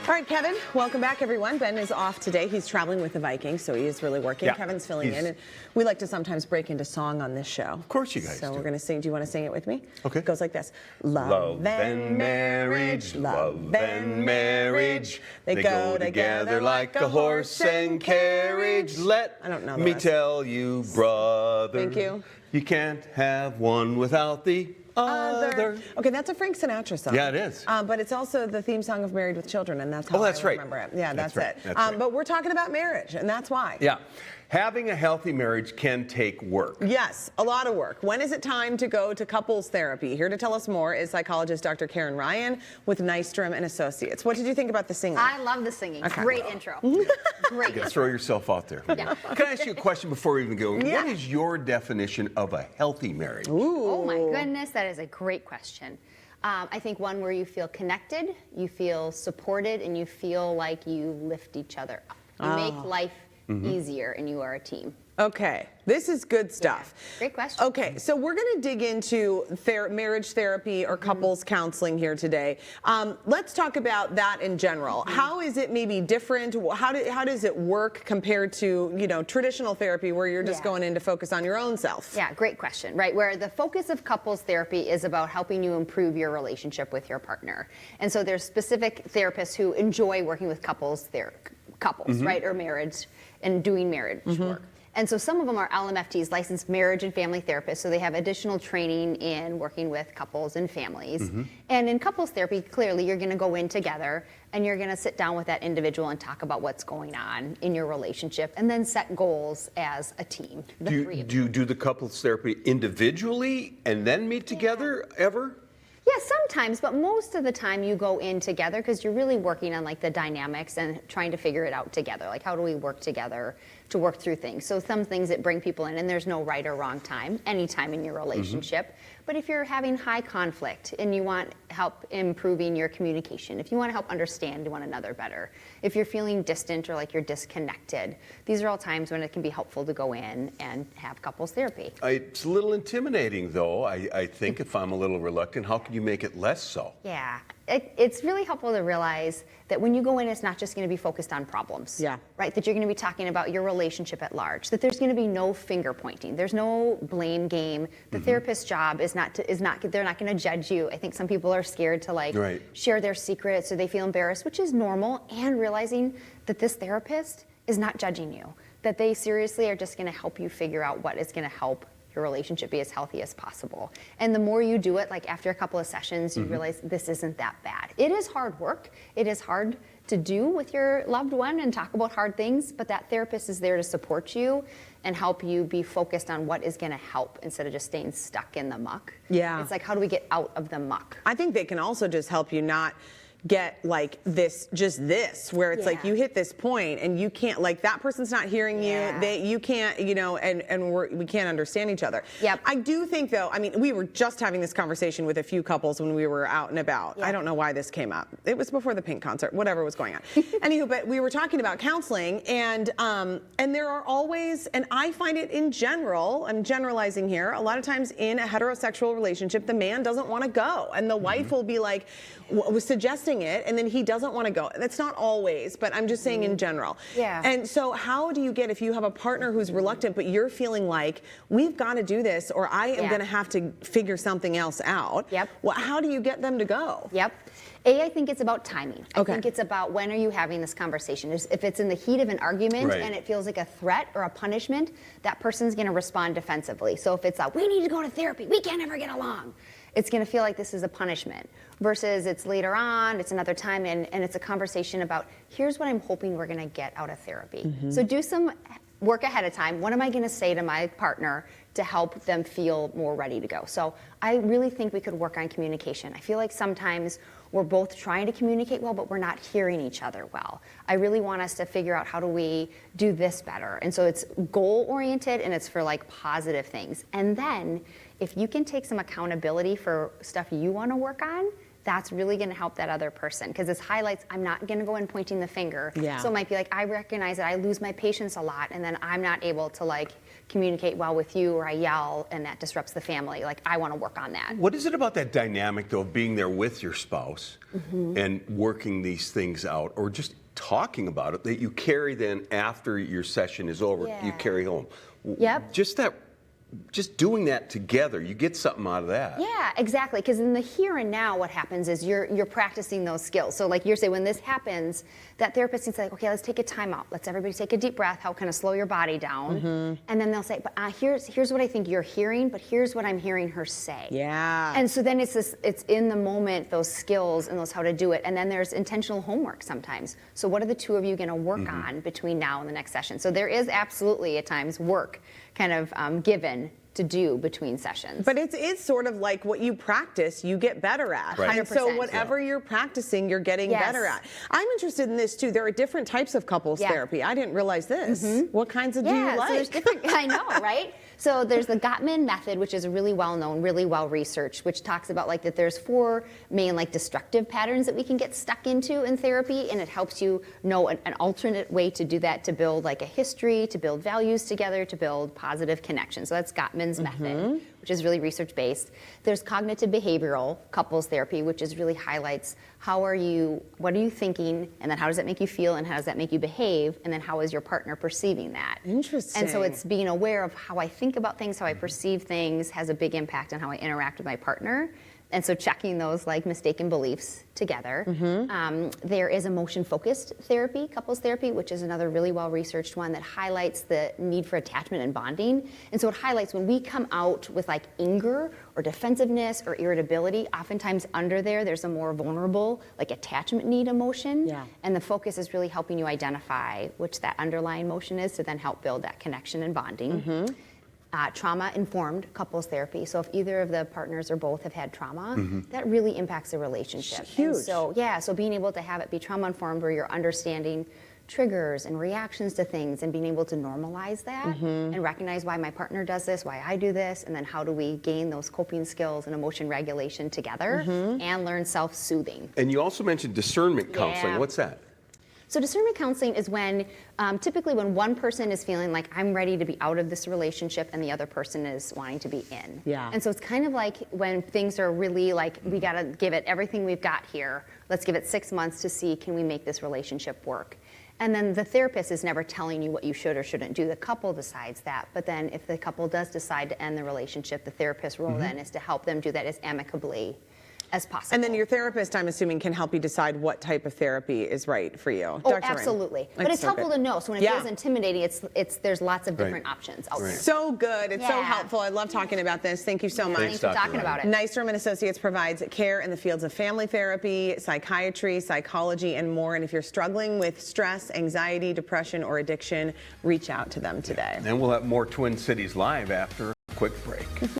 All right, Kevin, welcome back, everyone. Ben is off today. He's traveling with the Vikings, so he is really working. Yeah, Kevin's filling in, and we like to sometimes break into song on this show. Of course you guys So do. we're going to sing. Do you want to sing it with me? Okay. It goes like this. Love and marriage, love and marriage. They go together like a horse and carriage. Let I don't know the me rest. tell you, brother. Thank you. You can't have one without the other. Okay, that's a Frank Sinatra song. Yeah, it is. But it's also the theme song of Married with Children, and that's how that's I right. remember it. Yeah, that's right. it. That's right. But we're talking about marriage, and that's why. Yeah. Having a healthy marriage can take work. Yes, a lot of work. When is it time to go to couples therapy? Here to tell us more is psychologist Dr. Karin Ryan with Nystrom Associates. What did you think about the singing? I love the singing. Okay. Great intro. Great. You gotta throw yourself out there. Yeah. Can I ask you a question before we even go? Yeah. What is your definition of a healthy marriage? Oh my goodness, that is a great question. I think one where you feel connected, you feel supported, and you feel like you lift each other up. You make life easier, and you are a team. Okay, this is good stuff. Yeah. Great question. Okay, so we're going to dig into marriage therapy or couples counseling here today. Let's talk about that in general. How is it maybe different? How does it work compared to traditional therapy where you're just going in to focus on your own self? Yeah, great question, right? Where the focus of couples therapy is about helping you improve your relationship with your partner. And so there's specific therapists who enjoy working with couples, right? Or marriage and doing marriage work. And so some of them are LMFTs, licensed marriage and family therapists, so they have additional training in working with couples and families. And in couples therapy, clearly you're going to go in together and you're going to sit down with that individual and talk about what's going on in your relationship and then set goals as a team, the three of you. Do you do the couples therapy individually and then meet together ever? Yeah, sometimes, but most of the time you go in together because you're really working on like the dynamics and trying to figure it out together. Like how do we work together to work through things? So some things that bring people in, and there's no right or wrong time, any time in your relationship. But if you're having high conflict and you want help improving your communication, if you want to help understand one another better, if you're feeling distant or like you're disconnected, these are all times when it can be helpful to go in and have couples therapy. It's a little intimidating, though, I think, if I'm a little reluctant. How can you make it less so? Yeah, it's really helpful to realize that when you go in, it's not just going to be focused on problems. Yeah. Right? That you're going to be talking about your relationship at large. That there's going to be no finger pointing. There's no blame game. The therapist's job is not they're not going to judge you. I think some people are scared to share their secrets or they feel embarrassed, which is normal. And realizing that this therapist is not judging you. That they seriously are just going to help you figure out what is going to help your relationship be as healthy as possible. And the more you do it, like after a couple of sessions, you realize this isn't that bad. It is hard work. It is hard to do with your loved one and talk about hard things, but that therapist is there to support you and help you be focused on what is going to help instead of just staying stuck in the muck. Yeah. It's like, how do we get out of the muck? I think they can also just help you not get like this where it's like you hit this point and you can't, like, that person's not hearing you can't, and we can't understand each other. Yep. I do think, though, I mean, we were just having this conversation with a few couples when we were out and about. I don't know why this came up. It was before the Pink concert, whatever was going on. Anywho, but we were talking about counseling, and there are always, and I find it in general, I'm generalizing here, a lot of times in a heterosexual relationship, the man doesn't want to go, and the wife will be like, was suggesting it, and then he doesn't want to go. That's not always, but I'm just saying in general. Yeah. And so how do you get, if you have a partner who's reluctant, but you're feeling like, we've got to do this, or I am going to have to figure something else out. Yep. Well, how do you get them to go? Yep. I think it's about timing. I think it's about when are you having this conversation. If it's in the heat of an argument and it feels like a threat or a punishment, that person's going to respond defensively. So if it's we need to go to therapy, we can't ever get along, it's going to feel like this is a punishment. Versus it's later on, it's another time, and it's a conversation about, here's what I'm hoping we're going to get out of therapy. So do some work ahead of time. What am I going to say to my partner to help them feel more ready to go? So I really think we could work on communication. I feel like sometimes we're both trying to communicate well, but we're not hearing each other well. I really want us to figure out how do we do this better. And so it's goal-oriented, and it's for like positive things. And then if you can take some accountability for stuff you want to work on, that's really going to help that other person, because this highlights, I'm not going to go in pointing the finger. Yeah. So it might be like, I recognize that I lose my patience a lot, and then I'm not able to like communicate well with you, or I yell and that disrupts the family. Like, I want to work on that. What is it about that dynamic, though, of being there with your spouse and working these things out, or just talking about it, that you carry then after your session is over, you carry home? Yep. Just doing that together, you get something out of that. Yeah, exactly. Because in the here and now, what happens is you're practicing those skills. So like you're saying, when this happens, that therapist can say, okay, let's take a time out. Let's everybody take a deep breath, how kind of slow your body down. And then they'll say, but here's what I think you're hearing, but here's what I'm hearing her say. Yeah. And so then it's in the moment, those skills and those how to do it. And then there's intentional homework sometimes. So what are the two of you going to work on between now and the next session? So there is absolutely at times work kind of given to do between sessions. But it's sort of like what you practice, you get better at. Right. And so 100%. whatever you're practicing, you're getting better at. I'm interested in this too. There are different types of couples therapy. I didn't realize this. What kinds do you like? So there's different, I know, right? So there's the Gottman method, which is really well known, really well researched, which talks about like that there's 4 main like destructive patterns that we can get stuck into in therapy, and it helps you know an alternate way to do that, to build like a history, to build values together, to build positive connections. So that's Gottman's method, which is really research based. There's cognitive behavioral couples therapy, which is really highlights what are you thinking, and then how does that make you feel, and how does that make you behave, and then how is your partner perceiving that? Interesting. And so it's being aware of how I think about things, how I perceive things has a big impact on how I interact with my partner. And so checking those like mistaken beliefs together. There is emotion-focused therapy, couples therapy, which is another really well-researched one that highlights the need for attachment and bonding. And so it highlights when we come out with like anger or defensiveness or irritability, oftentimes under there's a more vulnerable like attachment need emotion. Yeah. And the focus is really helping you identify which that underlying emotion is to then help build that connection and bonding. Trauma-informed couples therapy. So if either of the partners or both have had trauma, that really impacts the relationship. Huge. And so being able to have it be trauma-informed, where you're understanding triggers and reactions to things, and being able to normalize that and recognize why my partner does this, why I do this, and then how do we gain those coping skills and emotion regulation together and learn self-soothing. And you also mentioned discernment counseling. Yeah. What's that? So discernment counseling is when, typically when one person is feeling like I'm ready to be out of this relationship and the other person is wanting to be in. Yeah. And so it's kind of like when things are really like, we gotta give it everything we've got here. Let's give it 6 months to see, can we make this relationship work? And then the therapist is never telling you what you should or shouldn't do. The couple decides that. But then if the couple does decide to end the relationship, the therapist's role then is to help them do that as amicably as possible. And then your therapist, I'm assuming, can help you decide what type of therapy is right for you. Oh, Dr. Ryan. absolutely. But That's it's so helpful good. to know. So when it feels intimidating, there's lots of different options out there. So good. It's so Yeah. helpful. I love talking about this. Thank you so much. Thanks for Dr. talking about it. Nystrom Associates provides care in the fields of family therapy, psychiatry, psychology, and more. And if you're struggling with stress, anxiety, depression, or addiction, reach out to them today. And we'll have more Twin Cities Live after a quick break.